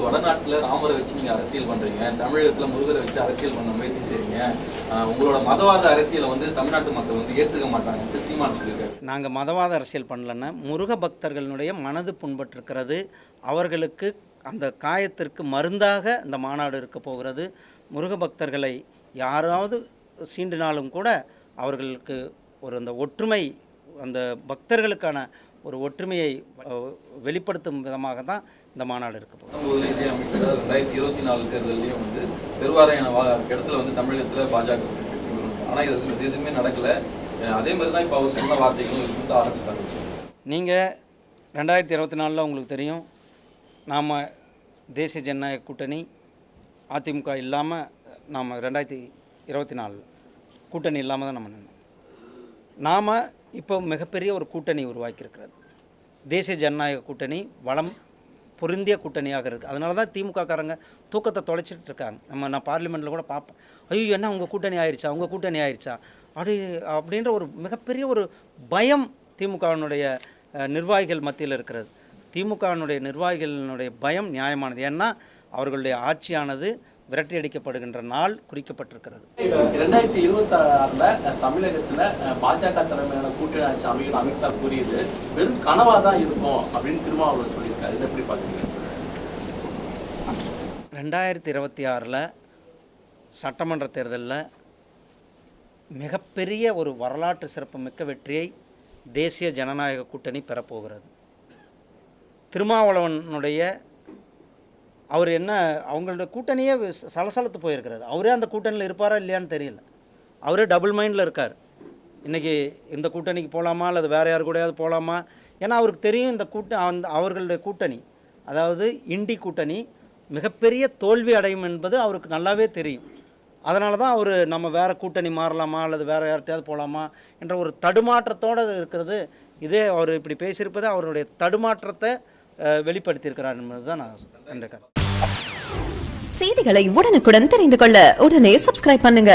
வடநாட்டில் ராமரை வச்சு நீங்கள் அரசியல் பண்ணுறீங்க, தமிழகத்தில் முருகரை வச்சு அரசியல் பண்ண முயற்சி செய்கிறீங்க, உங்களோட மதவாத அரசியலை வந்து தமிழ்நாட்டு மக்கள் வந்து ஏற்றுக்க மாட்டாங்க சீமான் சொல்லியிருக்காரு. நாங்கள் மதவாத அரசியல் பண்ணலன்னா முருக பக்தர்களுடைய மனது புண்பட்டிருக்கிறது. அவர்களுக்கு அந்த காயத்திற்கு மருந்தாக இந்த மாநாடு இருக்க போகிறது. முருக பக்தர்களை யாராவது சீண்டினாலும் கூட அவர்களுக்கு ஒரு அந்த ஒற்றுமை, அந்த பக்தர்களுக்கான ஒரு ஒற்றுமையை வெளிப்படுத்தும் விதமாக தான் இந்த மாநாடு இருக்க போகுது. இதே அமைச்சர் 2024 தேர்தலையும் வந்து பெருவாரியான இடத்துல வந்து தமிழகத்தில் பாஜக, ஆனால் இது எதுவுமே நடக்கலை. அதே மாதிரி தான் இப்போ அவர் சொன்ன வார்த்தைகளும் வந்து அரசு கருத்து. நீங்கள் 2024 உங்களுக்கு தெரியும், நாம் தேசிய ஜனநாயக கூட்டணி அதிமுக இல்லாமல் நாம் 2024 கூட்டணி இல்லாமல் தான் நம்ம நின்னோம். நாம் இப்போ மிகப்பெரிய ஒரு கூட்டணி உருவாக்கியிருக்கிறது. தேசிய ஜனநாயக கூட்டணி வளம் பொருந்திய கூட்டணியாக இருக்குது. அதனால தான் திமுககாரங்க தூக்கத்தை தொலைச்சிட்டு இருக்காங்க. நான் பார்லிமெண்ட்டில் கூட பார்ப்பேன், ஐயோ என்ன உங்கள் கூட்டணி ஆயிடுச்சா, உங்கள் கூட்டணி ஆயிடுச்சா அப்படின்ற ஒரு மிகப்பெரிய ஒரு பயம் திமுகவினுடைய நிர்வாகிகள் மத்தியில் இருக்கிறது. திமுகவினுடைய நிர்வாகிகளினுடைய பயம் நியாயமானது. ஏன்னா அவர்களுடைய ஆட்சியானது விரட்டி அடிக்கப்படுகின்ற நாள் குறிக்கப்பட்டிருக்கிறது. 2026 தமிழகத்தில் பாஜக தலைமையிலான கூட்டணி ஆட்சி அமைக்கணும் அமித்ஷா கூறியது வெறும் கனவாக தான் இருக்கும் அப்படின்னு திருமாவளவன் சொல்லியிருக்காரு. இதை எப்படி பார்க்குறீங்க? 2026 சட்டமன்ற தேர்தலில் மிகப்பெரிய ஒரு வரலாற்று சிறப்புமிக்க வெற்றியை தேசிய ஜனநாயக கூட்டணி பெறப்போகிறது. திருமாவளவனுடைய அவர் என்ன அவங்களுடைய கூட்டணியே சலசலத்து போயிருக்கிறது. அவரே அந்த கூட்டணியில் இருப்பாரா இல்லையான்னு தெரியல. அவரே டபுள் மைண்டில் இருக்கார். இன்றைக்கி இந்த கூட்டணிக்கு போகலாமா அல்லது வேறு யார் கூடயாவது போகலாமா? ஏன்னா அவருக்கு தெரியும் இந்த அவர்களுடைய கூட்டணி, அதாவது இண்டி கூட்டணி மிகப்பெரிய தோல்வி அடையும் என்பது அவருக்கு நல்லாவே தெரியும். அதனால தான் அவர் நம்ம வேறு கூட்டணி மாறலாமா அல்லது வேறு யார்கிட்டையாவது போகலாமா என்ற ஒரு தடுமாற்றத்தோடு இருக்கிறது. இதே அவர் இப்படி பேசியிருப்பது அவருடைய தடுமாற்றத்தை வெளிப்படுத்தியிருக்கிறார் என்பது தான் நான் கண்டிக்கிறேன். செய்திகளை உடனுக்குடன் தெரிந்து கொள்ள உடனே சப்ஸ்கிரைப் பண்ணுங்க.